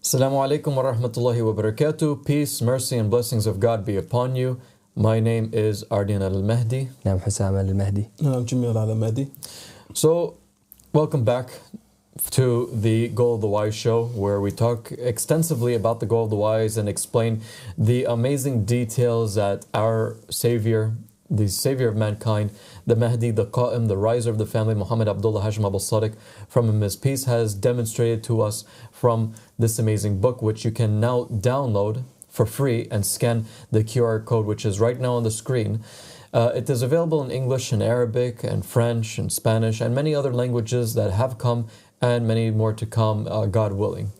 Assalamu alaikum wa rahmatullahi wa barakatuh. Peace, mercy, and blessings of God be upon you. My name is Ardian al-Mahdi. I'm Hussam al-Mahdi. I'm Jamil al-Ahmadi. So, welcome back to the Goal of the Wise show, where we talk extensively about the Goal of the Wise and explain the amazing details that our Savior, the Savior of mankind, the Mahdi, the Qa'im, the riser of the family, Muhammad Abdullah Hashim Abu Sadiq, from him his peace, has demonstrated to us from this amazing book, which you can now download for free and scan the QR code, which is right now on the screen. It is available in English and Arabic and French and Spanish and many other languages that have come and many more to come, God willing.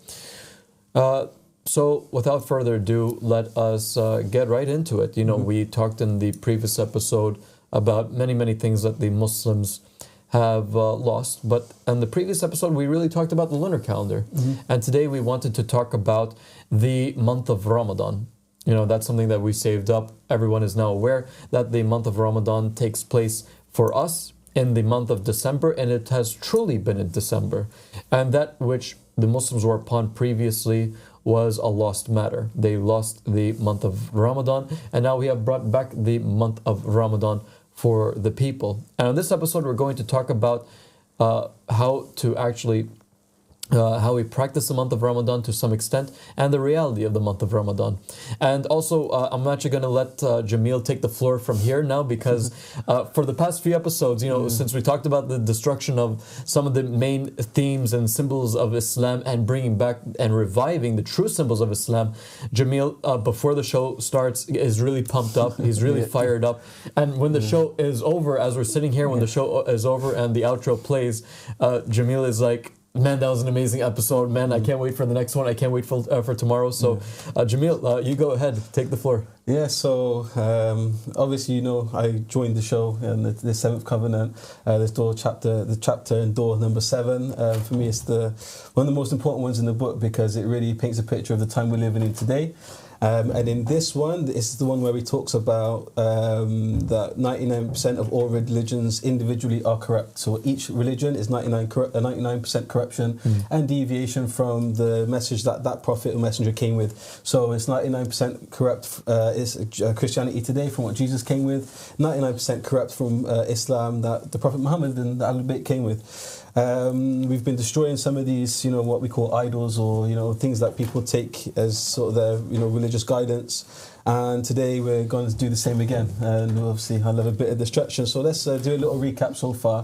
So without further ado, let us get right into it. You know, we talked in the previous episode about many things that the Muslims have lost. But in the previous episode, we really talked about the lunar calendar. And today we wanted to talk about the month of Ramadan. You know, that's something that we saved up. Everyone is now aware that the month of Ramadan takes place for us in the month of December, and it has truly been in December. And that which the Muslims were upon previously was a lost matter. They lost the month of Ramadan, and now we have brought back the month of Ramadan for the people. And on this episode, we're going to talk about how to actually how we practice the month of Ramadan to some extent, and the reality of the month of Ramadan. And also, I'm actually going to let Jamil take the floor from here now, because for the past few episodes, you know, since we talked about the destruction of some of the main themes and symbols of Islam and bringing back and reviving the true symbols of Islam, Jamil, before the show starts, is really pumped up. He's really fired up. And when the show is over, as we're sitting here, when the show is over and the outro plays, Jamil is like, man, that was an amazing episode. Man, I can't wait for the next one. I can't wait for tomorrow. So, Jamil, you go ahead. Take the floor. Yeah, so obviously, you know, I joined the show in the Seventh Covenant, the chapter in door number 7. For me, it's one of the most important ones in the book, because it really paints a picture of the time we're living in today. And in this one, this is the one where he talks about that 99% of all religions individually are corrupt. So each religion is 99% corruption and deviation from the message that prophet or messenger came with. So it's 99% corrupt is Christianity today from what Jesus came with, 99% corrupt from Islam that the Prophet Muhammad and the Ahlul Bayt came with. We've been destroying some of these, you know, what we call idols, or, you know, things that people take as sort of their, you know, religious guidance. And today we're going to do the same again, and obviously I'll have a bit of destruction. So let's do a little recap so far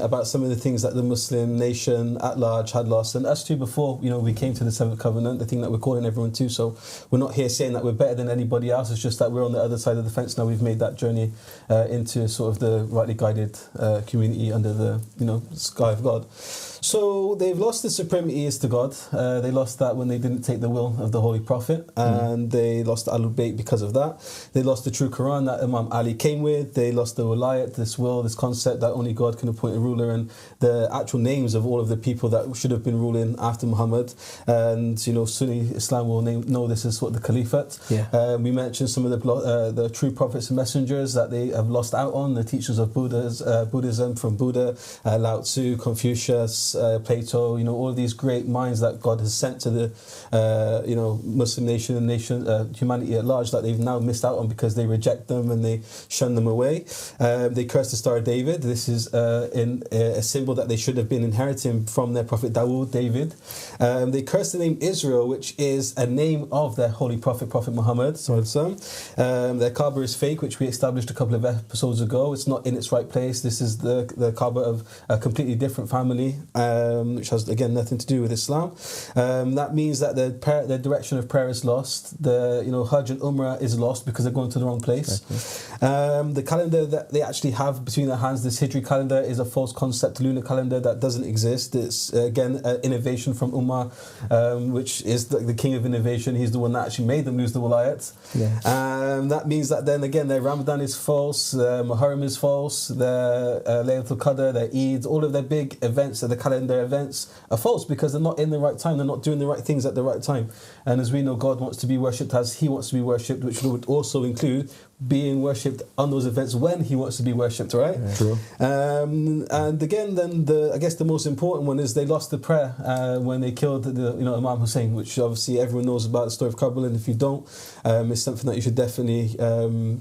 about some of the things that the Muslim nation at large had lost, and us too before, you know, we came to the Seventh Covenant, the thing that we're calling everyone to. So we're not here saying that we're better than anybody else. It's just that we're on the other side of the fence now. We've made that journey into sort of the rightly guided community under the, you know, sky of God. So they've lost the supremacy as to God. They lost that when they didn't take the will of the Holy Prophet, and they lost the Ahlul Bayt because of that. They lost the true Quran that Imam Ali came with. They lost the wilayat, this will, this concept that only God can appoint a ruler, and the actual names of all of the people that should have been ruling after Muhammad. And, you know, Sunni Islam will know this as what the Caliphate. We mentioned some of the true prophets and messengers that they have lost out on, the teachers of Buddhism from Buddha, Lao Tzu, Confucius, Plato, you know, all of these great minds that God has sent to the, you know, Muslim nation and humanity at large, that they've now missed out on because they reject them and they shun them away. They curse the Star of David. This is a symbol that they should have been inheriting from their prophet David. They curse the name Israel, which is a name of their holy prophet, Prophet Muhammad. Their Kaaba is fake, which we established a couple of episodes ago. It's not in its right place. This is the Kaaba of a completely different family, which has, again, nothing to do with Islam. That means that the direction of prayer is lost. The, you know, Hajj and Umrah is lost because they're going to the wrong place. The calendar that they actually have between their hands, this Hijri calendar, is a false concept lunar calendar that doesn't exist. It's, again, innovation from Ummah, which is the king of innovation. He's the one that actually made them lose the wilayat. That means that then, again, their Ramadan is false, their Muharram is false, their Laylatul Qadr, their Eid, all of their big events that the calendar calendar events are false because they're not in the right time. They're not doing the right things at the right time. And as we know, God wants to be worshipped as he wants to be worshipped, which would also include being worshipped on those events when he wants to be worshipped, right? Yeah. True. And again, then I guess the most important one is they lost the prayer when they killed Imam Hussein, which obviously everyone knows about the story of Karbala, and if you don't, it's something that you should definitely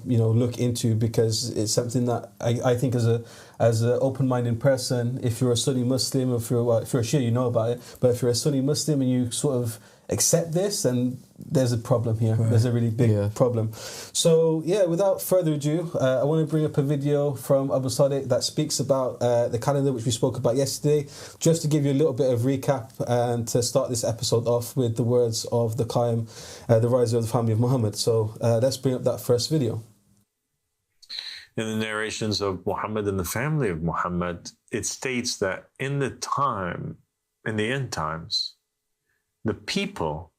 look into, because it's something that I think as an open-minded person, if you're a Sunni Muslim, or if you're a Shia, you know about it, but if you're a Sunni Muslim and you sort of accept this, then there's a problem here. Right. There's a really big problem. So without further ado, I want to bring up a video from Abu Sadiq that speaks about the calendar which we spoke about yesterday, just to give you a little bit of recap and to start this episode off with the words of the Qaim, the riser of the family of Muhammad. So let's bring up that first video. In the narrations of Muhammad and the family of Muhammad, it states that in the end times, the people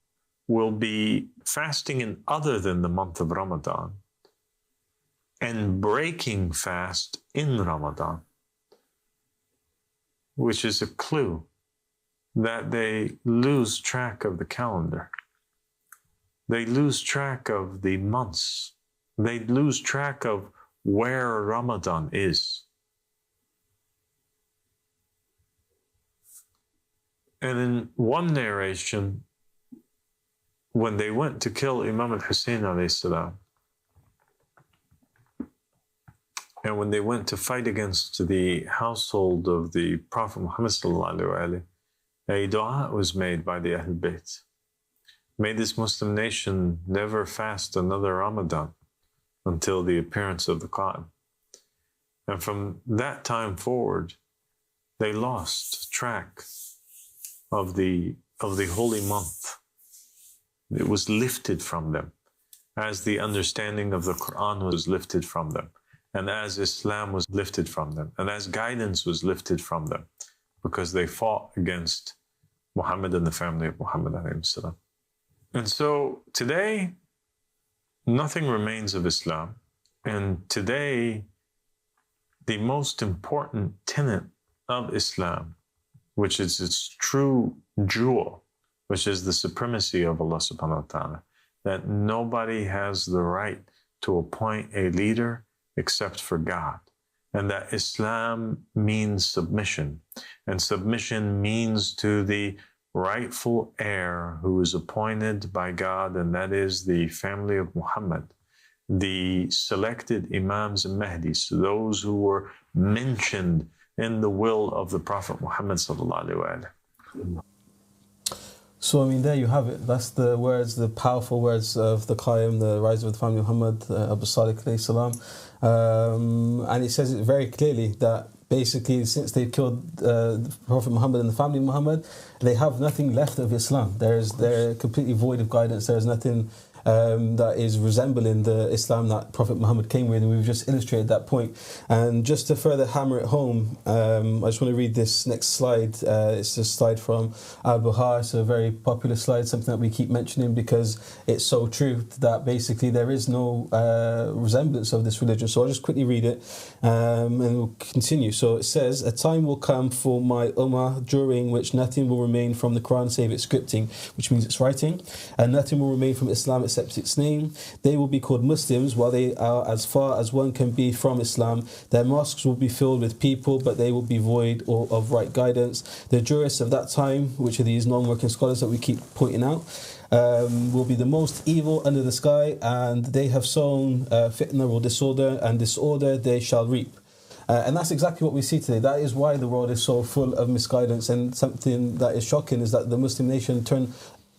will be fasting in other than the month of Ramadan and breaking fast in Ramadan, which is a clue that they lose track of the calendar. They lose track of the months. They lose track of where Ramadan is. And in one narration, when they went to kill Imam al-Hussein alayhi salam, and when they went to fight against the household of the Prophet Muhammad sallallahu alaihi wasallam, a dua was made by the Ahlul Bayt. May this Muslim nation never fast another Ramadan until the appearance of the Qa'im. And from that time forward, they lost track of the holy month. It was lifted from them, as the understanding of the Quran was lifted from them, and as Islam was lifted from them, and as guidance was lifted from them, because they fought against Muhammad and the family of Muhammad alayhi salam. And so today, nothing remains of Islam. And today, the most important tenet of Islam, which is its true jewel, which is the supremacy of Allah subhanahu wa ta'ala, that nobody has the right to appoint a leader except for God, and that Islam means submission, and submission means to the rightful heir who is appointed by God, and that is the family of Muhammad, the selected Imams and Mahdis, those who were mentioned in the will of the Prophet Muhammad sallallahu alaihi wasallam. So, I mean, there you have it. That's the words, the powerful words of the Qaim, the riser of the family of Muhammad, Abu Sadiq alayhi salam. And it says it very clearly that basically, since they killed the Prophet Muhammad and the family of Muhammad, they have nothing left of Islam. They're completely void of guidance. There's nothing that is resembling the Islam that Prophet Muhammad came with, and we've just illustrated that point. And just to further hammer it home, I just want to read this next slide. It's a slide from Al-Buhar. It's a very popular slide, something that we keep mentioning because it's so true that basically there is no resemblance of this religion. So I'll just quickly read it and we'll continue. So it says, "A time will come for my ummah during which nothing will remain from the Quran save its scripting," which means its writing, "and nothing will remain from Islam except its name. They will be called Muslims while they are as far as one can be from Islam. Their mosques will be filled with people, but they will be void of right guidance. The jurists of that time," which are these non-working scholars that we keep pointing out, "will be the most evil under the sky, and they have sown fitna or disorder, and disorder they shall reap." And that's exactly what we see today. That is why the world is so full of misguidance. And something that is shocking is that the Muslim nation turn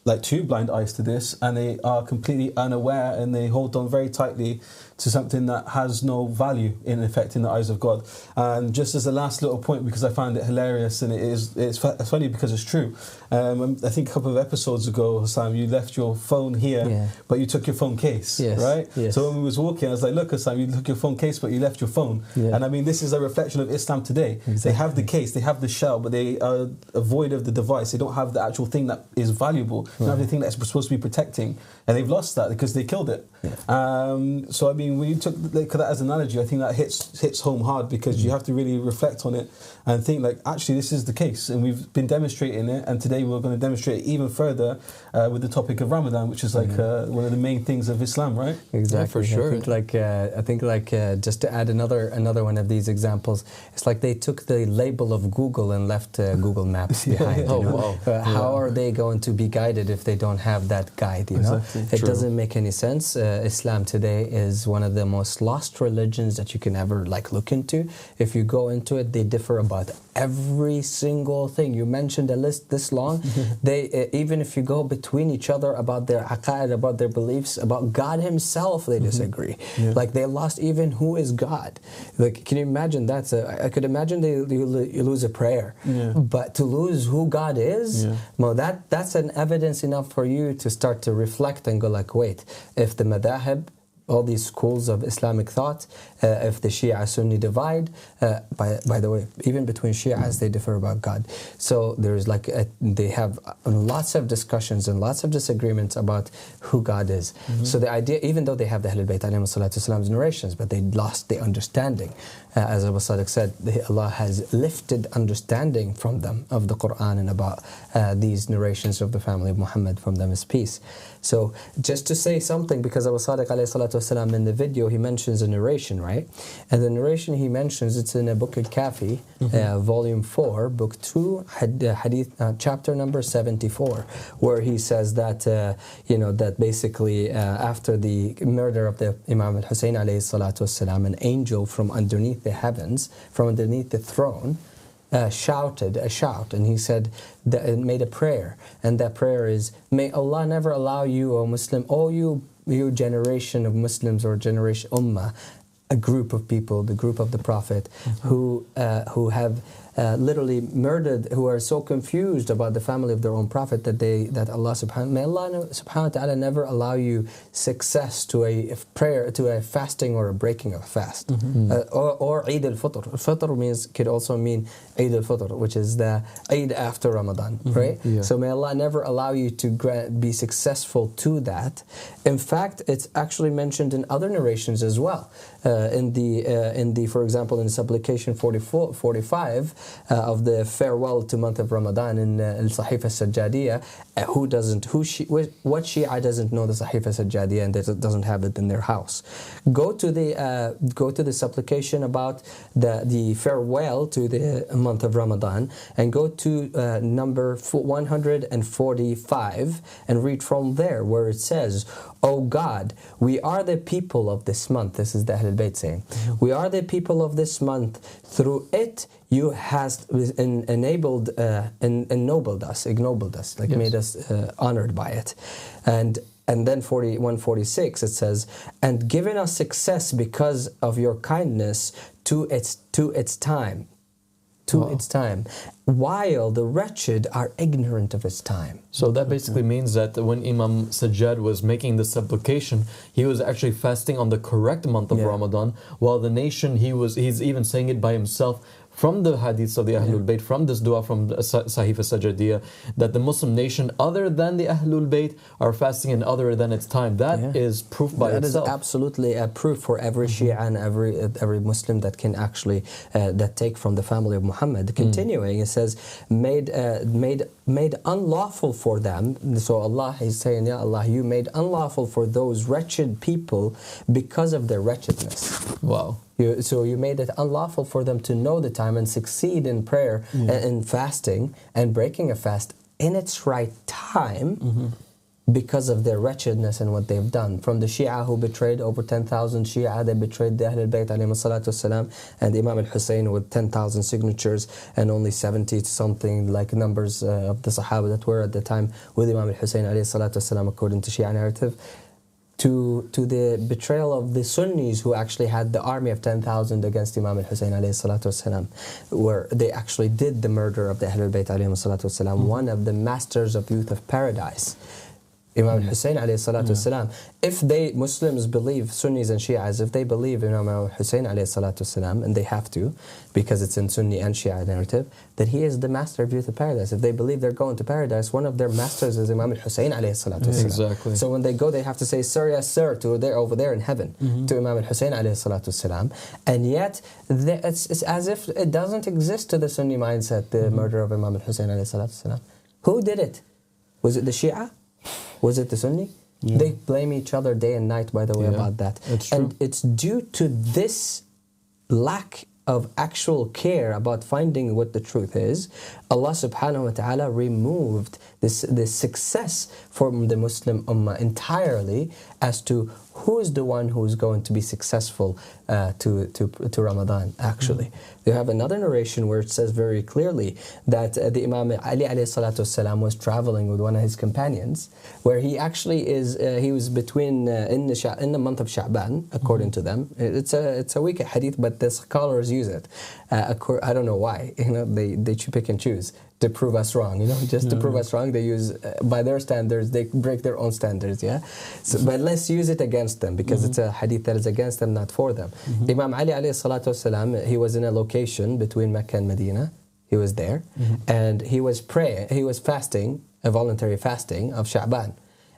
like two blind eyes to this, and they are completely unaware, and they hold on very tightly to something that has no value in effect in the eyes of God. And just as a last little point, because I found it hilarious, and it's funny because it's true. I think a couple of episodes ago, Hassan, you left your phone here, but you took your phone case, right? Yes. So when we was walking, I was like, "Look, Hassan, you took your phone case, but you left your phone." And I mean, this is a reflection of Islam today. Exactly. They have the case, they have the shell, but they are void of the device. They don't have the actual thing that is valuable, and everything that's supposed to be protecting, and they've lost that because they killed it. So I mean, when you took that as an analogy, I think that hits home hard, because you have to really reflect on it and think like, actually, this is the case, and we've been demonstrating it, and today we're going to demonstrate it even further with the topic of Ramadan, which is like one of the main things of Islam, right? Exactly, yeah, for sure. I think just to add another one of these examples, it's like they took the label of Google and left Google Maps behind. How are they going to be guided if they don't have that guide? You know, it doesn't make any sense. Islam today is one of the most lost religions that you can ever look into. If you go into it, they differ about every single thing. You mentioned a list this long. They even if you go between each other about their aqaid, about their beliefs, about God Himself, they disagree. Like they lost even who is God. Like, can you imagine that? I could imagine you lose a prayer, but to lose who God is, well, that's an evidence enough for you to start to reflect and go like, wait, if the madahib, all these schools of Islamic thought, if the Shia Sunni divide, by the way, even between Shias they differ about God. So there's they have lots of discussions and lots of disagreements about who God is. So the idea, even though they have the Ahlul Bayt alayhi salatu wasalam's narrations, but they lost the understanding. As Abu Sadiq said, Allah has lifted understanding from them of the Quran and about these narrations of the family of Muhammad, from them is peace. So just to say something, because Abu Sadiq alayhi salatu wasalam in the video, he mentions a narration, right? And the narration he mentions, it's in a book Al-Kafi, volume 4, book 2, hadith, chapter number 74, where he says that, that basically after the murder of the Imam Al-Hussein alayhi salatu wasalam, an angel from underneath the heavens, from underneath the throne, shouted a shout, and he said that, made a prayer, and that prayer is, may Allah never allow you, O Muslim, O you generation of Muslims, or generation Ummah, a group of people, the group of the Prophet, who have literally murdered, who are so confused about the family of their own Prophet that Allah subhanahu wa ta'ala never allow you success to a prayer, to a fasting or a breaking of a fast. Or Eid al-Fitr. Fitr could also mean Eid al-Fitr, which is the Eid after Ramadan, right? So may Allah never allow you to be successful to that. In fact, it's actually mentioned in other narrations as well. In the for example, in supplication 45 of the farewell to month of Ramadan in Al-Sahifa Sajjadiyah, what Shia doesn't know the Sahifa Sajjadiyah and doesn't have it in their house? Go to the supplication about the farewell to the month of Ramadan, and go to number 145 and read from there, where it says, "O God, we are the people of this month." This is the Ahlul Bayt saying, "We are the people of this month. Through it, you hast ennobled us, made us honored by it." And then 146 it says, "And given us success because of your kindness to its time." Its time, while the wretched are ignorant of its time. So that basically means that when Imam Sajjad was making the supplication, he was actually fasting on the correct month of Ramadan, while the nation, he's even saying it by himself, from the hadiths of the Ahlul Bayt, from this dua from Sahifa Sajjadiyah, that the Muslim nation other than the Ahlul Bayt are fasting in other than its time. That is proof by itself. That is absolutely a proof for every Shia and every Muslim that can actually that take from the family of Muhammad. Continuing, it says, made unlawful for them. So Allah is saying, Ya Allah, you made unlawful for those wretched people because of their wretchedness. Wow. So you made it unlawful for them to know the time and succeed in prayer and fasting and breaking a fast in its right time because of their wretchedness and what they've done. From the Shia who betrayed over 10,000 Shia, they betrayed the Ahlul Bayt alayhi salatu wasalam, and Imam al-Hussein with 10,000 signatures and only 70 something numbers of the Sahaba that were at the time with Imam al-Hussein alayhi salatu wasalam, according to Shia narrative. To the betrayal of the Sunnis, who actually had the army of 10,000 against Imam al-Hussein alayhi salatu wasalam, where they actually did the murder of the Ahlul Bayt alayhi salatu wasalam, one of the masters of youth of paradise. Imam Hussein alayhi salatu wasalam. If they, Muslims believe, Sunnis and Shias, if they believe in Imam Hussein alayhi salatu wasalam, and they have to, because it's in Sunni and Shia narrative, that he is the master of youth of paradise. If they believe they're going to paradise, one of their masters is Imam Hussein alayhi salatu wasalam. Exactly. So when they go, they have to say, sir, yes, sir, to there, over there in heaven, to Imam Hussein alayhi salatu wasalam. And yet, it's as if it doesn't exist to the Sunni mindset, the murder of Imam Hussein alayhi salatu wasalam. Who did it? Was it the Shia? Was it the Sunni? Yeah. They blame each other day and night, by the way, about that. It's true. And it's due to this lack of actual care about finding what the truth is. Allah subhanahu wa ta'ala removed this success from the Muslim ummah entirely as to who is the one who is going to be successful to Ramadan, actually. You have another narration where it says very clearly that the Imam Ali alayhi salatu wasalam was traveling with one of his companions, where he actually he was between in the month of Sha'ban, according to them. It's a weak hadith, but the scholars use it. I don't know why. They pick and choose to prove us wrong. Just to prove us wrong, they use by their standards. They break their own standards. So, but let's use it against them, because it's a hadith that is against them, not for them. Imam Ali alayhi salatu wasalam, he was in a location between Mecca and Medina. He was there, and he was praying. He was fasting, a voluntary fasting of Sha'ban.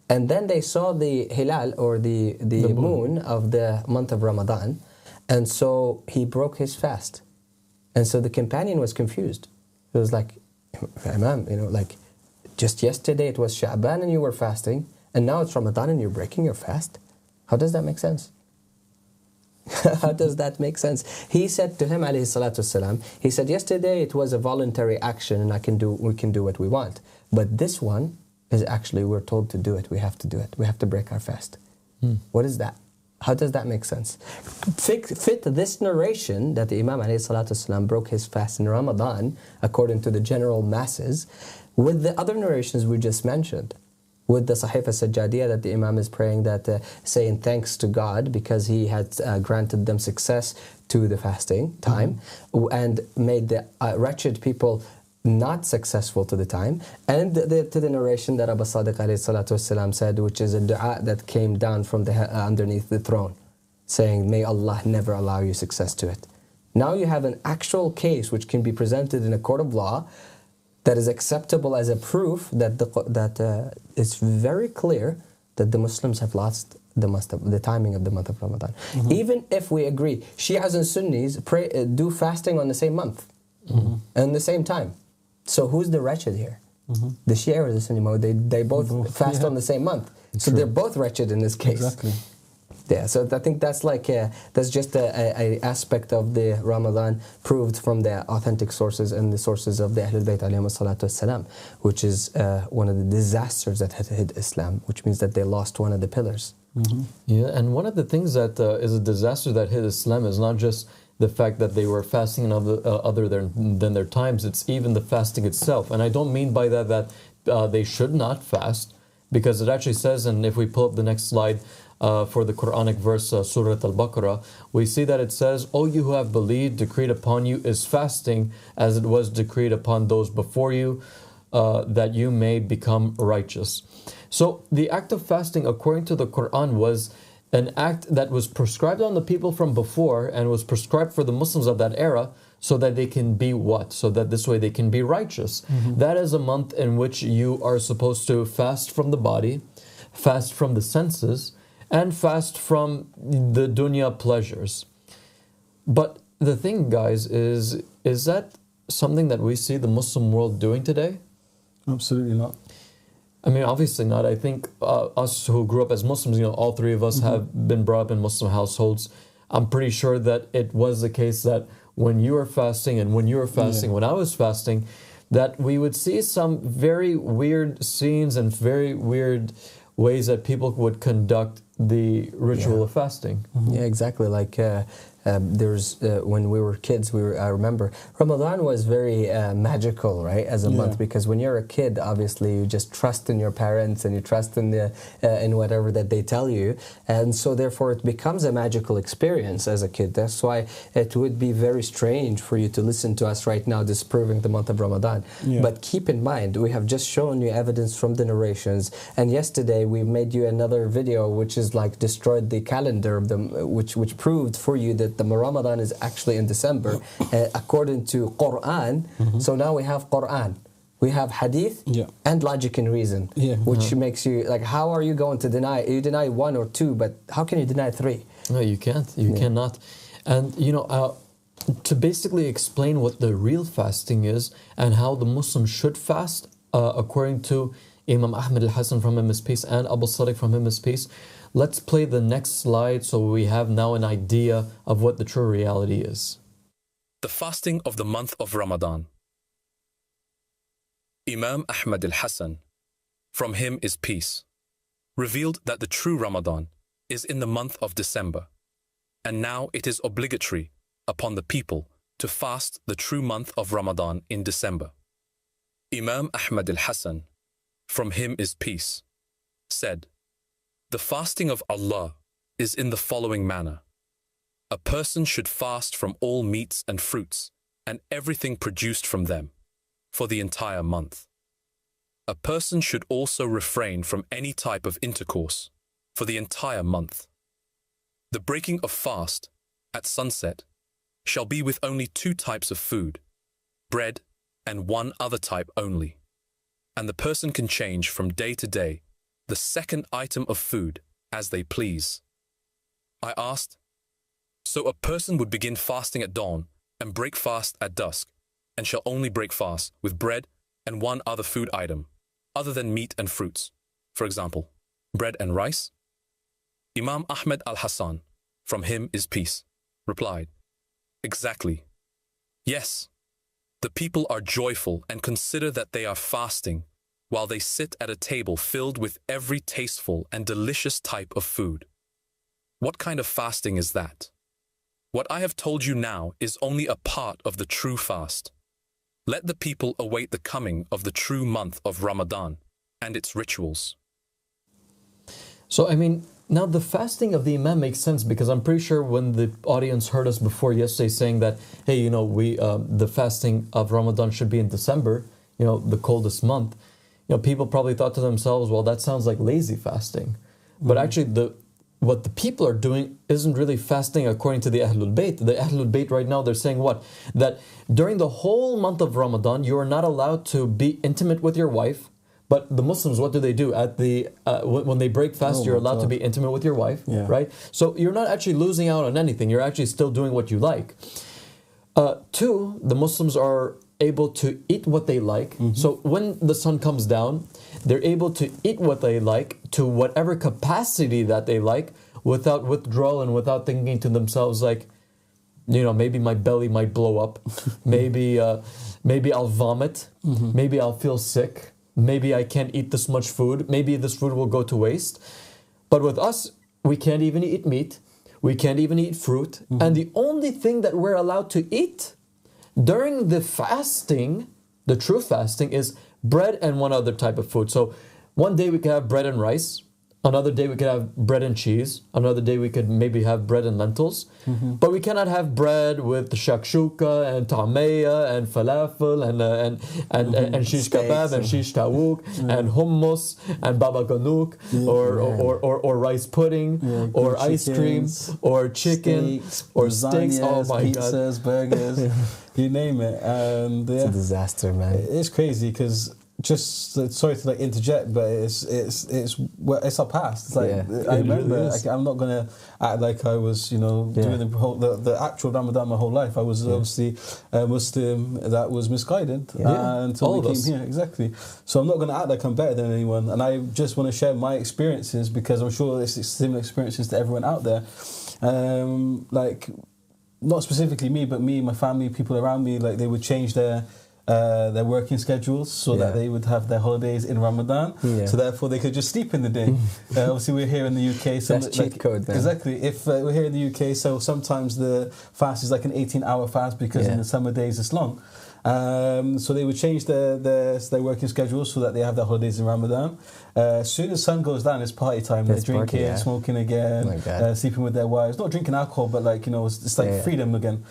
And then they saw the hilal, or the moon of the month of Ramadan, and so he broke his fast. And so the companion was confused. It was like, Imam, just yesterday it was Sha'ban and you were fasting, and now it's Ramadan and you're breaking your fast? How does that make sense? How does that make sense? He said to him, alayhi salatu wasalam, he said, yesterday it was a voluntary action and we can do what we want. But this one is actually, we're told to do it. We have to do it. We have to break our fast. What is that? How does that make sense? Fit this narration that the Imam alayhi salatu wasalam broke his fast in Ramadan, according to the general masses, with the other narrations we just mentioned. With the Sahifa Sajjadiyah, that the Imam is praying, that saying thanks to God because He had granted them success to the fasting time, and made the wretched people not successful to the time, and to the narration that Abu Sadiq alayhi salatu wasalam said, which is a dua that came down from underneath the throne, saying, may Allah never allow you success to it. Now you have an actual case which can be presented in a court of law that is acceptable as a proof that it's very clear that the Muslims have lost the timing of the month of Ramadan. Even if we agree, Shias and Sunnis do fasting on the same month and the same time. So who's the wretched here? The Shia or the Sunni? They both fast on the same month. So they're both wretched in this case. Exactly. Yeah, so I think that's that's just a aspect of the Ramadan proved from the authentic sources and the sources of the Ahlul Bayt alayhim salatu wassalam, which is one of the disasters that had hit Islam, which means that they lost one of the pillars. Yeah, and one of the things that is a disaster that hit Islam is not just the fact that they were fasting other than their times, it's even the fasting itself. And I don't mean by that they should not fast, because it actually says, and if we pull up the next slide, for the Quranic verse, Surah Al-Baqarah, we see that it says, "O you who have believed, decreed upon you is fasting as it was decreed upon those before you, that you may become righteous." So the act of fasting, according to the Quran, was an act that was prescribed on the people from before and was prescribed for the Muslims of that era, so that they can be what? So that this way they can be righteous. That is a month in which you are supposed to fast from the body, fast from the senses, and fast from the dunya pleasures. But the thing, guys, is that something that we see the Muslim world doing today? Absolutely not. I mean, obviously not. I think us who grew up as Muslims, all three of us have been brought up in Muslim households. I'm pretty sure that it was the case that when you were fasting and when you were fasting, when I was fasting, that we would see some very weird scenes and very weird ways that people would conduct the ritual of fasting. Yeah, exactly. Like there's when we were kids, I remember Ramadan was very magical, right, as a month, because when you're a kid, obviously you just trust in your parents and you trust in in whatever that they tell you, and so therefore it becomes a magical experience as a kid. That's why it would be very strange for you to listen to us right now disproving the month of Ramadan. But keep in mind, we have just shown you evidence from the narrations, and yesterday we made you another video which is like destroyed the calendar of them, which proved for you that the Ramadan is actually in December according to Quran. So now we have Quran, we have Hadith, and logic and reason, which makes you like, how are you going to deny? You deny one or two, but how can you deny three? No, you can't. You cannot. And you know, to basically explain what the real fasting is and how the Muslims should fast, according to Imam Ahmad al-Hasan from him his peace and Abu Sadiq from him his peace, let's play the next slide so we have now an idea of what the true reality is. The fasting of the month of Ramadan. Imam Ahmad al-Hasan, from him is peace, revealed that the true Ramadan is in the month of December, and now it is obligatory upon the people to fast the true month of Ramadan in December. Imam Ahmad al-Hasan, from him is peace, said, "The fasting of Allah is in the following manner. A person should fast from all meats and fruits and everything produced from them for the entire month. A person should also refrain from any type of intercourse for the entire month. The breaking of fast at sunset shall be with only 2 types of food, bread and 1 other type only, and the person can change from day to day the second item of food as they please." I asked, "So a person would begin fasting at dawn and break fast at dusk, and shall only break fast with bread and 1 other food item, other than meat and fruits, for example, bread and rice?" Imam Ahmad al-Hasan, from him is peace, replied, "Exactly. Yes, the people are joyful and consider that they are fasting while they sit at a table filled with every tasteful and delicious type of food. What kind of fasting is that? What I have told you now is only a part of the true fast. Let the people await the coming of the true month of Ramadan and its rituals." So, I mean, now the fasting of the Imam makes sense, because I'm pretty sure when the audience heard us before yesterday saying that, hey, you know, the fasting of Ramadan should be in December, you know, the coldest month, you know, people probably thought to themselves, well, that sounds like lazy fasting. But actually, what the people are doing isn't really fasting according to the Ahlul Bayt. The Ahlul Bayt right now, they're saying what? That during the whole month of Ramadan, you are not allowed to be intimate with your wife. But the Muslims, what do? At the when they break fast, you're allowed to be intimate with your wife, right? So you're not actually losing out on anything. You're actually still doing what you like. 2, the Muslims are able to eat what they like. So when the sun comes down, they're able to eat what they like to whatever capacity that they like, without withdrawal and without thinking to themselves like, you know, maybe my belly might blow up, maybe I'll vomit, maybe I'll feel sick, maybe I can't eat this much food, maybe this food will go to waste. But with us, we can't even eat meat, we can't even eat fruit, and the only thing that we're allowed to eat during the fasting, the true fasting, is bread and 1 other type of food. So one day we could have bread and rice, another day we could have bread and cheese, another day we could maybe have bread and lentils, but we cannot have bread with shakshuka and ta'meya and falafel and shish kebab and shish tawuk and hummus and baba ganoush or rice pudding or ice cream or chicken or steaks. Oh my pizzas, God. burgers, you name it. And It's a disaster, man. It's crazy because, just sorry to like interject, but it's our past. It's like I remember. I'm not gonna act like I was, you know, doing the actual Ramadan my whole life. I was obviously a Muslim that was misguided until we came here. Exactly. So I'm not gonna act like I'm better than anyone, and I just want to share my experiences because I'm sure it's similar experiences to everyone out there. Like, not specifically me, but me, my family, people around me, like they would change their their working schedules so that they would have their holidays in Ramadan. So therefore they could just sleep in the day. Obviously we're here in the UK. So that's cheat code then. Exactly. If we're here in the UK, so sometimes the fast is like an 18-hour fast because in the summer days it's long. So they would change their working schedules so that they have their holidays in Ramadan. As soon as sun goes down, it's party time. They're drinking, smoking again, sleeping with their wives. Not drinking alcohol, but like, you know, it's like freedom again.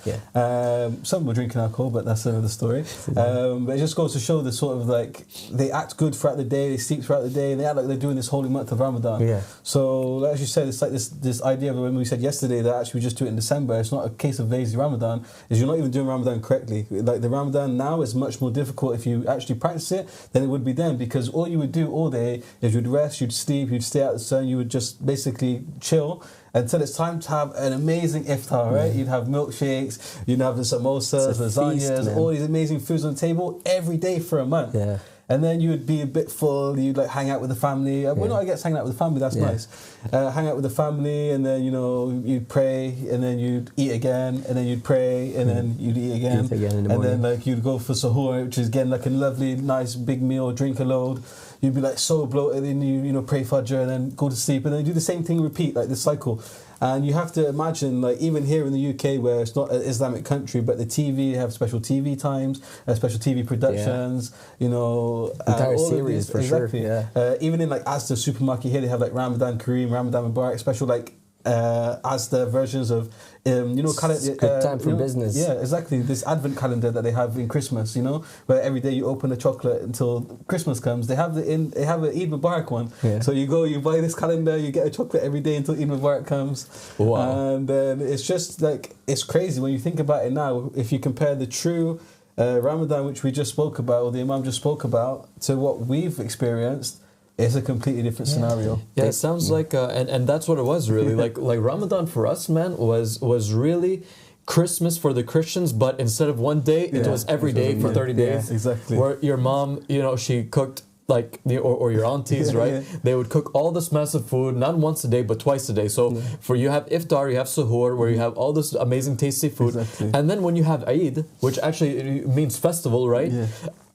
Some were drinking alcohol, but that's another story. But it just goes to show the sort of like, they act good throughout the day, they sleep throughout the day, and they act like they're doing this holy month of Ramadan. So as you said, it's like this idea of when we said yesterday that actually we just do it in December. It's not a case of lazy Ramadan, is you're not even doing Ramadan correctly. Like the Ramadan now is much more difficult if you actually practice it than it would be then, because all you would do all day is you'd rest, you'd sleep, you'd stay out the sun, you would just basically chill until it's time to have an amazing iftar, right? You'd have milkshakes, you'd have the samosas, lasagnas, all these amazing foods on the table every day for a month. And then you would be a bit full, you'd like hang out with the family. Well, not I guess hanging out with the family, that's nice. Hang out with the family, and then, you know, you'd pray, and then you'd eat again, and then you'd pray, and then you'd eat again. And then like you'd go for suhoor, which is again like a lovely, nice big meal, drink a load. You'd be like so bloated, and you know, pray Fajr, and then go to sleep, and then do the same thing, repeat, like this cycle. And you have to imagine, like, even here in the UK, where it's not an Islamic country, but the TV, have special TV times, special TV productions, you know. Entire series, for sure. Even in, like, Asda supermarket here, they have, like, Ramadan Kareem, Ramadan Mubarak, special, like, Asda versions of, you know, good time for business. Yeah, exactly. This advent calendar that they have in Christmas, you know, where every day you open a chocolate until Christmas comes. They have an Eid Mubarak one. So you go, you buy this calendar, you get a chocolate every day until Eid Mubarak comes. And it's just like, it's crazy when you think about it now. If you compare the true Ramadan, which we just spoke about, or the Imam just spoke about, to what we've experienced, it's a completely different scenario. Yeah, it sounds like, and that's what it was really. like Ramadan for us, man, was really Christmas for the Christians, but instead of one day, it was every day for 30 days. Exactly. Where your mom, you know, she cooked, like, or your aunties, right? They would cook all this massive food, not once a day, but twice a day. So for you have iftar, you have suhoor, where you have all this amazing tasty food. And then when you have Eid, which actually means festival, right?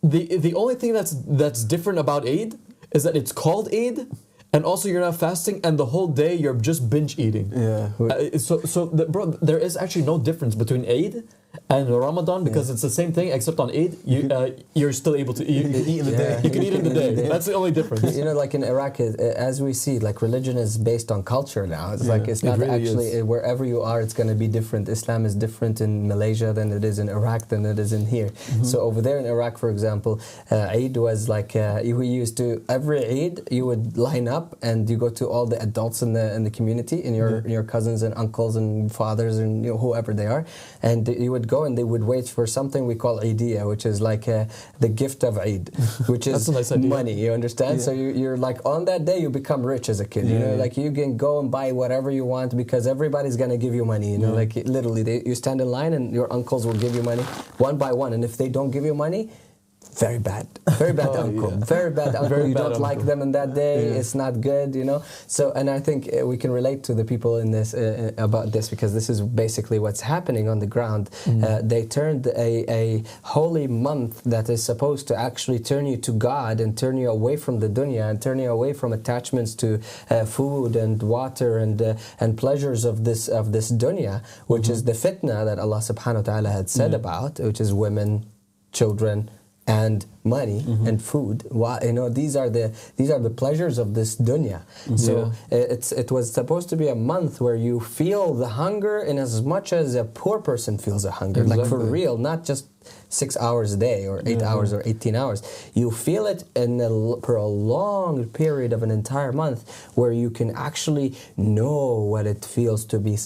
The only thing that's different about Eid is that it's called Eid, and also you're not fasting, and the whole day you're just binge eating. Bro, there is actually no difference between Eid and Ramadan, because it's the same thing, except on Eid, you're still able to eat in the day. You can eat in the day. That's the only difference. You know, like in Iraq, as we see, like religion is based on culture now. It's like, it's not really actually, wherever you are, it's going to be different. Islam is different in Malaysia than it is in Iraq than it is in here. So over there in Iraq, for example, Eid was like, we used to, every Eid, you would line up and you go to all the adults in the community, and your cousins and uncles and fathers and, you know, whoever they are, and you would go and they would wait for something we call Eidiyah, which is like the gift of Eid, which is nice money, you understand? So you're like, on that day you become rich as a kid, you know, like you can go and buy whatever you want because everybody's gonna give you money, you know, like literally you stand in line and your uncles will give you money one by one, and if they don't give you money, very bad uncle. Very bad uncle. You don't like them in that day. It's not good, you know. So, and I think we can relate to the people in this about this, because this is basically what's happening on the ground. They turned a holy month that is supposed to actually turn you to God and turn you away from the dunya and turn you away from attachments to food and water and pleasures of this dunya, which is the fitna that Allah subhanahu wa ta'ala had said about, which is women, children, and money and food. You know, these are the pleasures of this dunya. So it was supposed to be a month where you feel the hunger in as much as a poor person feels a hunger, like for real, not just 6 hours a day or 8 hours or 18 hours. You feel it in a prolonged period of an entire month, where you can actually know what it feels to be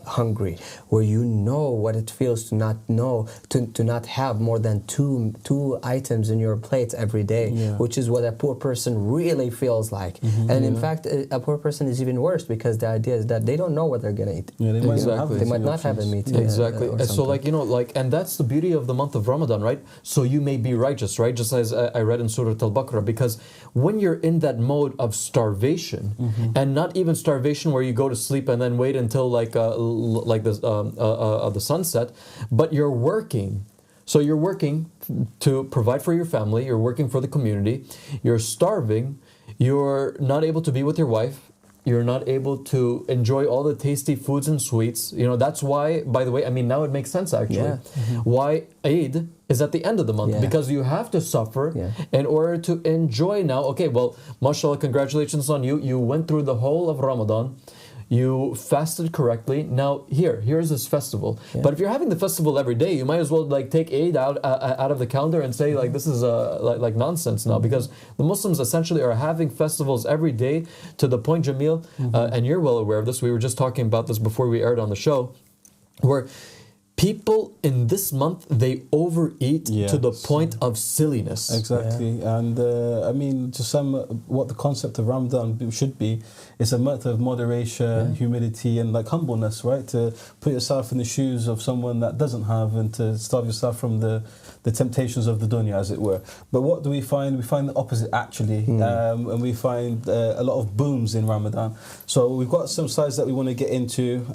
hungry, where you know what it feels to not have more than two items in your plate every day, which is what a poor person really feels like. And in fact, a poor person is even worse, because the idea is that they don't know what they're gonna eat. They might not have a meat. And so, like, you know, like, and that's the beauty of the month of Ramadan, right? So you may be righteous, right? Just as I read in Surah Al-Baqarah, because when you're in that mode of starvation, and not even starvation where you go to sleep and then wait until the sunset, but you're working So you're working to provide for your family, you're working for the community, you're starving, you're not able to be with your wife, you're not able to enjoy all the tasty foods and sweets. You know, that's why, by the way, I mean, now it makes sense actually. Yeah. Why Eid is at the end of the month, because you have to suffer in order to enjoy now. Okay, well, mashallah, congratulations on you. You went through the whole of Ramadan. You fasted correctly. Now here's this festival. But if you're having the festival every day, you might as well like take Eid out of the calendar and say like this is like nonsense now, because the Muslims essentially are having festivals every day to the point, Jamil, and you're well aware of this. We were just talking about this before we aired on the show, where people in this month, they overeat to the point of silliness. Exactly. And I mean, to sum up what the concept of Ramadan should be, it's a month of moderation, humility, and like humbleness, right? To put yourself in the shoes of someone that doesn't have, and to starve yourself from the temptations of the dunya, as it were. But what do we find? We find the opposite, actually. And we find a lot of booms in Ramadan. So we've got some slides that we want to get into,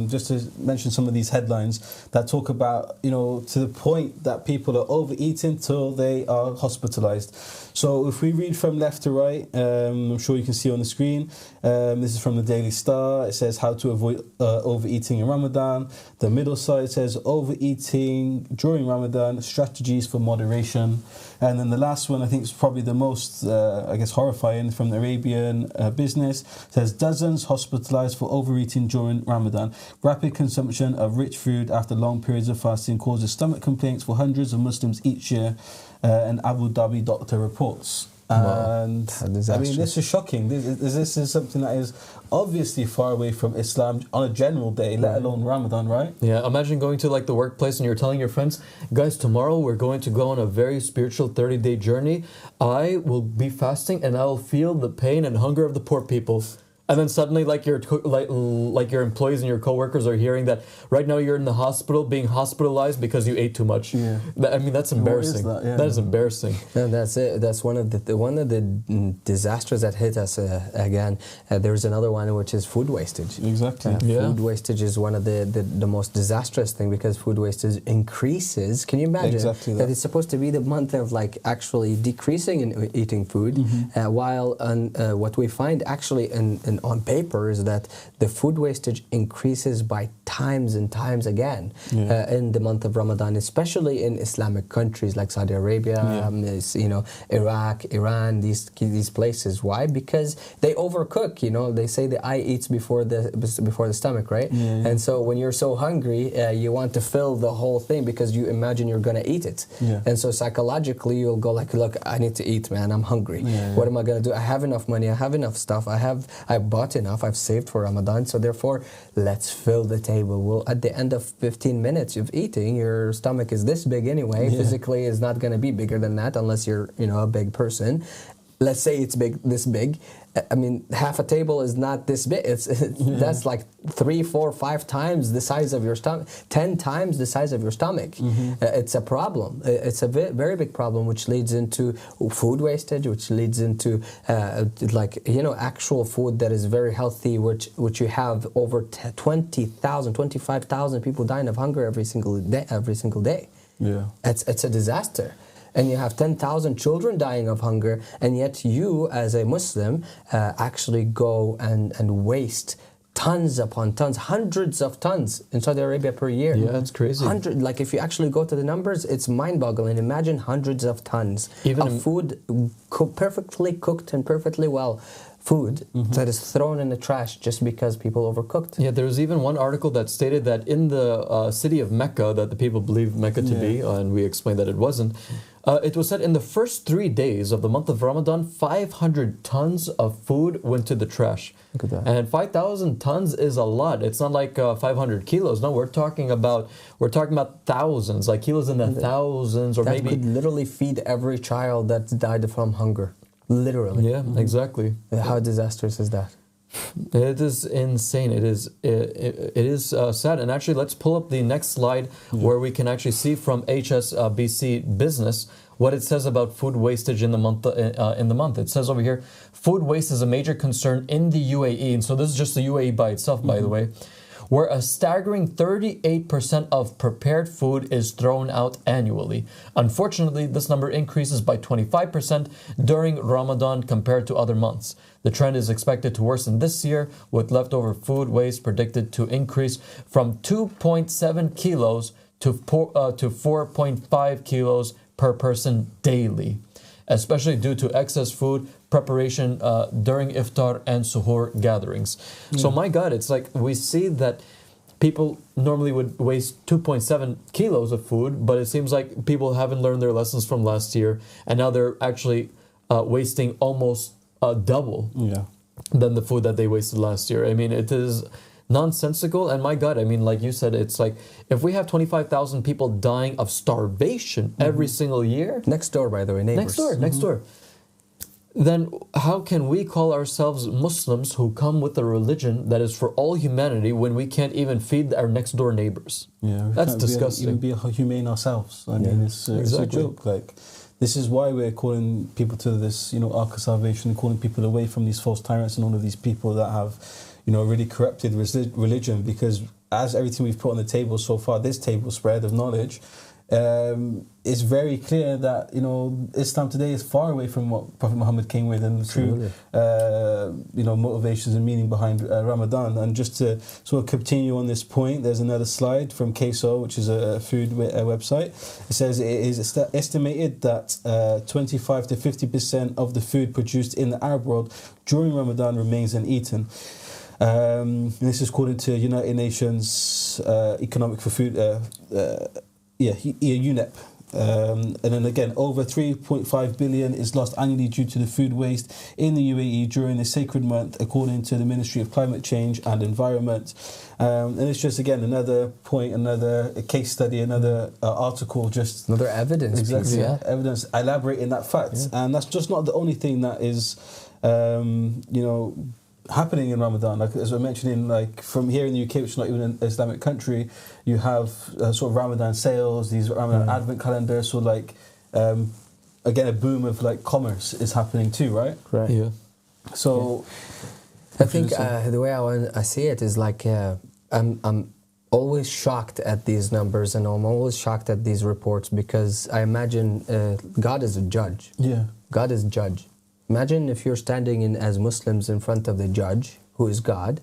just to mention some of these headlines that talk about, you know, to the point that people are overeating till they are hospitalized. So if we read from left to right, I'm sure you can see on the screen, this is from the Daily Star. It says how to avoid overeating in Ramadan. The middle side says overeating during Ramadan, strategies for moderation. And then the last one, I think, is probably the most, I guess, horrifying, from the Arabian Business. It says dozens hospitalized for overeating during Ramadan. Rapid consumption of rich food after long periods of fasting causes stomach complaints for hundreds of Muslims each year, an Abu Dhabi doctor reports. And I mean, this is shocking. This is something that is obviously far away from Islam on a general day, let alone Ramadan, right? Yeah, imagine going to like the workplace and you're telling your friends, guys, tomorrow we're going to go on a very spiritual 30-day journey. I will be fasting and I will feel the pain and hunger of the poor people. And then suddenly, like your employees and your coworkers are hearing that right now you're in the hospital, being hospitalized because you ate too much. Yeah. I mean, that's embarrassing. What is that? Yeah. That is embarrassing. No, that's it. That's one of the disasters that hit us again. There's another one, which is food wastage. Exactly. Food wastage is one of the most disastrous thing, because food wastage increases. Can you imagine that it's supposed to be the month of like actually decreasing in eating food, while what we find actually in on paper is that the food wastage increases by times and times again in the month of Ramadan, especially in Islamic countries like Saudi Arabia, Iraq, Iran, these places. Why? Because they overcook. You know, they say the eye eats before the stomach, right? And so when you're so hungry, you want to fill the whole thing because you imagine you're gonna eat it. And so psychologically, you'll go like, look, I need to eat, man. I'm hungry. What am I gonna do? I have enough money. I have enough stuff. I bought enough. I've saved for Ramadan. So therefore, let's fill the table. Well, at the end of 15 minutes of eating, your stomach is this big anyway. Physically, it's not going to be bigger than that unless you're, a big person. Let's say it's this big. I mean, half a table is not this big. That's like 3, 4, 5 times the size of your stomach, 10 times the size of your stomach. It's a problem. It's a very big problem, which leads into food wastage, which leads into actual food that is very healthy, which you have over 20,000, 25,000 people dying of hunger every single day. Yeah, it's a disaster. And you have 10,000 children dying of hunger, and yet you, as a Muslim, actually go and waste tons upon tons, hundreds of tons in Saudi Arabia per year. Yeah, it's crazy. Like if you actually go to the numbers, it's mind-boggling. Imagine hundreds of tons of food, perfectly cooked and perfectly well. Food that is thrown in the trash just because people overcooked. Yeah, there was even one article that stated that in the city of Mecca, that the people believe Mecca to be, and we explained that it wasn't, it was said in the first 3 days of the month of Ramadan, 500 tons of food went to the trash. Look at that. And 5,000 tons is a lot. It's not like 500 kilos. No, we're talking about thousands, like kilos in the thousands, or that maybe... That could literally feed every child that died from hunger. Literally. Yeah, exactly. How disastrous is that? It is insane. It is sad. And actually, let's pull up the next slide where we can actually see from HSBC Business what it says about food wastage in the month. It says over here, food waste is a major concern in the UAE. And so this is just the UAE by itself, by the way. where a staggering 38% of prepared food is thrown out annually. Unfortunately, this number increases by 25% during Ramadan compared to other months. The trend is expected to worsen this year, with leftover food waste predicted to increase from 2.7 kilos to 4.5 kilos per person daily, especially due to excess food preparation during iftar and suhoor gatherings. So my God, it's like we see that people normally would waste 2.7 kilos of food, but it seems like people haven't learned their lessons from last year, and now they're actually wasting almost double than the food that they wasted last year. I mean, it is nonsensical. And my God, I mean, like you said, it's like if we have 25,000 people dying of starvation every single year. Next door, by the way, neighbors. Next door. Then how can we call ourselves Muslims who come with a religion that is for all humanity when we can't even feed our next door neighbors? Yeah, that's disgusting. Even be humane ourselves. I mean, it's a joke. Like, this is why we're calling people to this, ark of salvation, calling people away from these false tyrants and all of these people that have, really corrupted religion. Because as everything we've put on the table so far, this table spread of knowledge, it's very clear that Islam today is far away from what Prophet Muhammad came with and the true motivations and meaning behind Ramadan. And just to sort of continue on this point, there's another slide from Queso, which is a food website. It says it is estimated that 25 to 50% of the food produced in the Arab world during Ramadan remains uneaten. This is according to United Nations Economic for Food UNEP. And then again, over 3.5 billion is lost annually due to the food waste in the UAE during the sacred month, according to the Ministry of Climate Change and Environment. And it's just, again, another point, another case study, another article, just another evidence. Exactly, evidence elaborating that fact. Yeah. And that's just not the only thing that is, happening in Ramadan. Like, as we're mentioning, like from here in the UK, which is not even an Islamic country, you have sort of Ramadan sales, these Ramadan advent calendars. So like, again, a boom of like commerce is happening too, right? Right. Yeah. So, I think the way I see it is like I'm always shocked at these numbers, and I'm always shocked at these reports, because I imagine God is a judge. Yeah. God is judge. Imagine if you're standing as Muslims in front of the judge, who is God,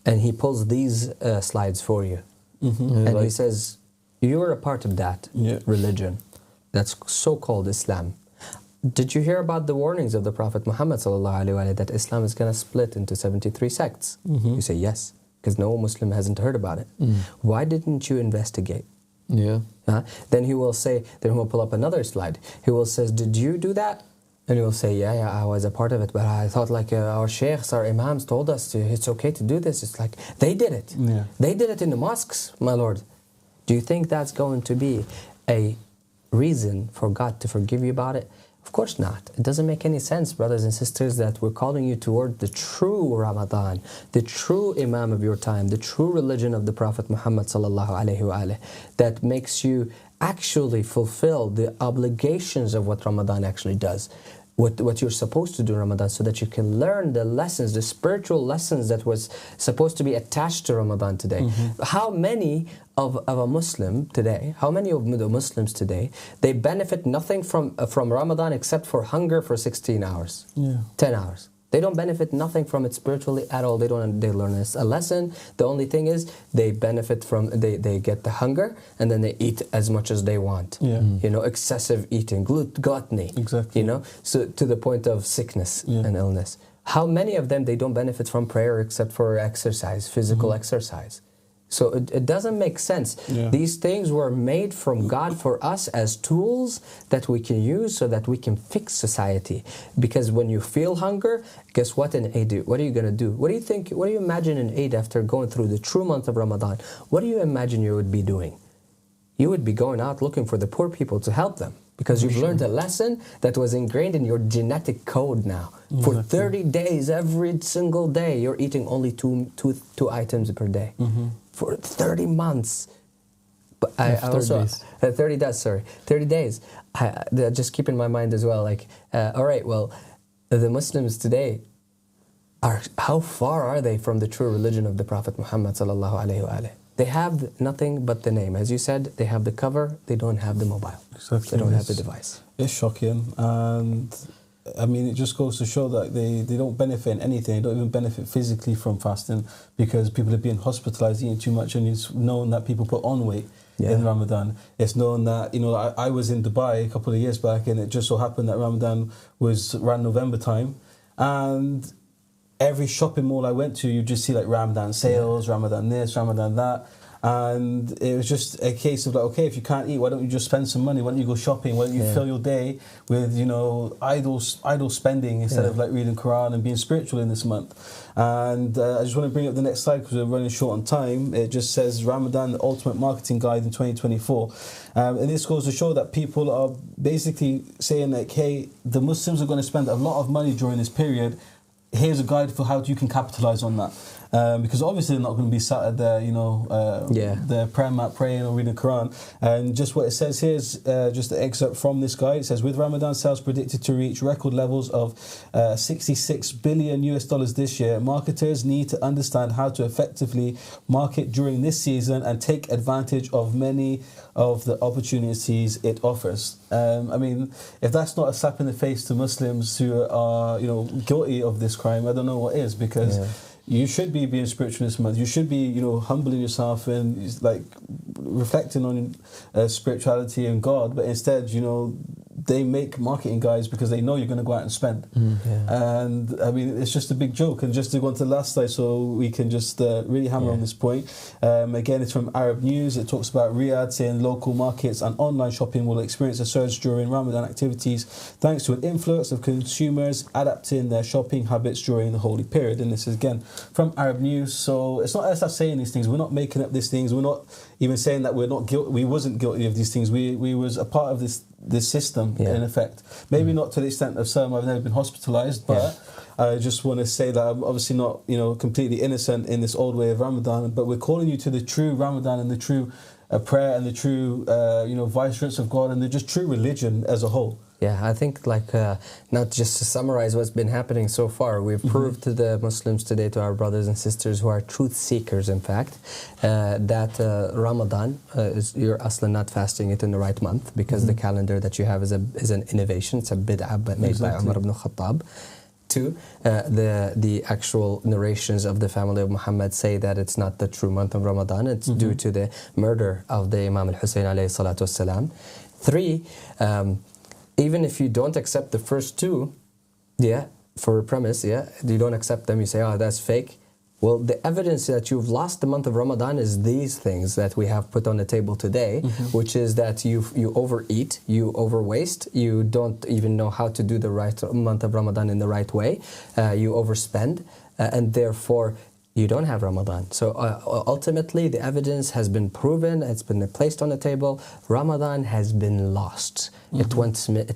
and he pulls these slides for you. Mm-hmm. And he says, you're a part of that religion that's so-called Islam. Did you hear about the warnings of the Prophet Muhammad that Islam is going to split into 73 sects? Mm-hmm. You say yes, because no Muslim hasn't heard about it. Why didn't you investigate? Yeah. Then he will pull up another slide. He will say, did you do that? And he will say, yeah, I was a part of it, but I thought like our sheikhs, our imams told us it's okay to do this. It's like, they did it. Yeah. They did it in the mosques, my Lord. Do you think that's going to be a reason for God to forgive you about it? Of course not. It doesn't make any sense, brothers and sisters, that we're calling you toward the true Ramadan, the true Imam of your time, the true religion of the Prophet Muhammad that makes you actually fulfill the obligations of what Ramadan actually does. What you're supposed to do in Ramadan, so that you can learn the lessons, the spiritual lessons that was supposed to be attached to Ramadan today. Mm-hmm. How many of a Muslim today, how many of the Muslims today, they benefit nothing from Ramadan except for hunger for 16 hours, 10 hours. They don't benefit nothing from it spiritually at all. They learn a lesson. The only thing is they benefit from, they get the hunger, and then they eat as much as they want. Yeah. Excessive eating, gluttony. Exactly. So to the point of sickness and illness. How many of them, they don't benefit from prayer except for exercise, physical exercise? So it doesn't make sense. Yeah. These things were made from God for us as tools that we can use so that we can fix society. Because when you feel hunger, guess what in Eid? What are you going to do? What do you think? What do you imagine in Eid after going through the true month of Ramadan? What do you imagine you would be doing? You would be going out looking for the poor people to help them. Because you've learned a lesson that was ingrained in your genetic code now. For 30 days, every single day, you're eating only two items per day. Mm-hmm. For 30 months. But I also 30 days. Just keep in my mind as well, like, all right, well, the Muslims today, how far are they from the true religion of the Prophet Muhammad sallallahu alaihi wasallam? They have nothing but the name. As you said, they have the cover, they don't have the mobile. Exactly. They don't have the device. It's shocking. And I mean, it just goes to show that they don't benefit in anything. They don't even benefit physically from fasting, because people are being hospitalized eating too much, and it's known that people put on weight in Ramadan. It's known that, I was in Dubai a couple of years back, and it just so happened that Ramadan was around November time, and every shopping mall I went to, you just see like Ramadan sales, Ramadan this, Ramadan that. And it was just a case of like, okay, if you can't eat, why don't you just spend some money? Why don't you go shopping? Why don't you fill your day with, idle spending instead of like reading Quran and being spiritual in this month? And I just want to bring up the next slide because we're running short on time. It just says Ramadan, the Ultimate Marketing Guide in 2024. And this goes to show that people are basically saying like, hey, the Muslims are going to spend a lot of money during this period. Here's a guide for how you can capitalize on that. Because obviously they're not going to be sat at their, their prayer mat praying or reading the Quran. And just what it says here is just an excerpt from this guide. It says, with Ramadan sales predicted to reach record levels of $66 billion this year, marketers need to understand how to effectively market during this season and take advantage of many of the opportunities it offers. I mean, if that's not a slap in the face to Muslims who are, guilty of this crime, I don't know what is, because you should be being spiritual this month. You should be, humbling yourself and like reflecting on spirituality and God. But instead, they make marketing guides because they know you're going to go out and spend. And I mean, it's just a big joke. And just to go on to the last slide so we can just really hammer on this point. Again, it's from Arab News. It talks about Riyadh saying local markets and online shopping will experience a surge during Ramadan activities thanks to an influx of consumers adapting their shopping habits during the holy period. And this is again from Arab News. So it's not us saying these things. We're not making up these things. We're not even saying that we're not guilty. We wasn't guilty of these things. We was a part of this system in effect. Maybe not to the extent of some. I've never been hospitalized, but I just want to say that I'm obviously not, completely innocent in this old way of Ramadan. But we're calling you to the true Ramadan and the true prayer and the true, vicegerence of God and the just true religion as a whole. Yeah, I think not just to summarize what's been happening so far, we've proved to the Muslims today, to our brothers and sisters who are truth seekers, in fact, that Ramadan, you're aslan not fasting it in the right month, because the calendar that you have is an innovation. It's a bid'ah made by Umar ibn Khattab. Two, the actual narrations of the family of Muhammad say that it's not the true month of Ramadan. It's due to the murder of the Imam al-Hussein alayhi salatu wassalam. Three, even if you don't accept the first two, for a premise, you don't accept them, you say, oh, that's fake. Well, the evidence that you've lost the month of Ramadan is these things that we have put on the table today, which is that you overeat, you overwaste, you don't even know how to do the right month of Ramadan in the right way, you overspend, and therefore you don't have Ramadan. So ultimately, the evidence has been proven, it's been placed on the table. Ramadan has been lost. It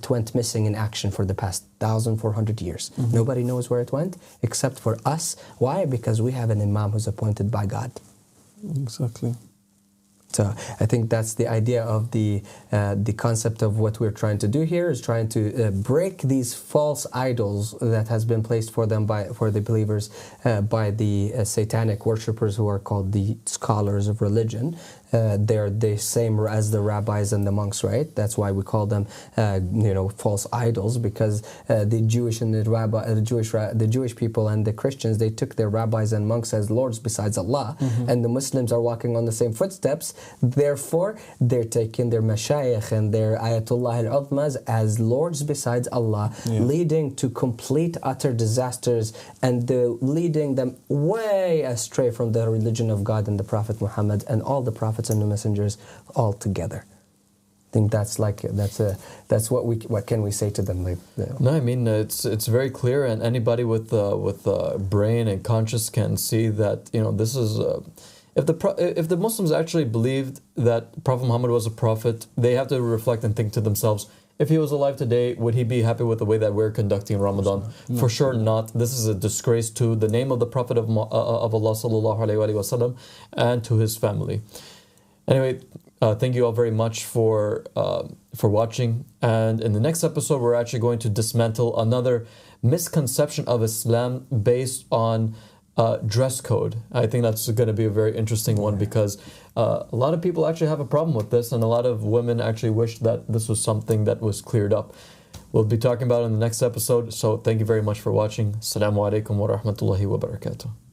went missing in action for the past 1,400 years. Nobody knows where it went except for us. Why? Because we have an imam who's appointed by God. Exactly. So I think that's the idea of the concept of what we're trying to do here, is trying to break these false idols that has been placed for the believers by the satanic worshippers who are called the scholars of religion. They're the same as the rabbis and the monks, right? That's why we call them, false idols, because the Jewish and the Jewish people and the Christians, they took their rabbis and monks as lords besides Allah, and the Muslims are walking on the same footsteps. Therefore, they're taking their mashayikh and their ayatollah al-uzmas as lords besides Allah, leading to complete utter disasters and leading them way astray from the religion of God and the Prophet Muhammad and all the prophets and the messengers all together. I think that's what can we say to them? No, I mean it's very clear, and anybody with brain and conscience can see that this is. If the Muslims actually believed that Prophet Muhammad was a prophet, they have to reflect and think to themselves, if he was alive today, would he be happy with the way that we're conducting Ramadan? For sure not. This is a disgrace to the name of the Prophet of Allah sallallahu alaihi wasallam and to his family. Anyway, thank you all very much for watching. And in the next episode, we're actually going to dismantle another misconception of Islam based on dress code. I think that's going to be a very interesting one, because a lot of people actually have a problem with this, and a lot of women actually wish that this was something that was cleared up. We'll be talking about it in the next episode. So thank you very much for watching. Assalamu alaikum wa rahmatullahi wa barakatuh.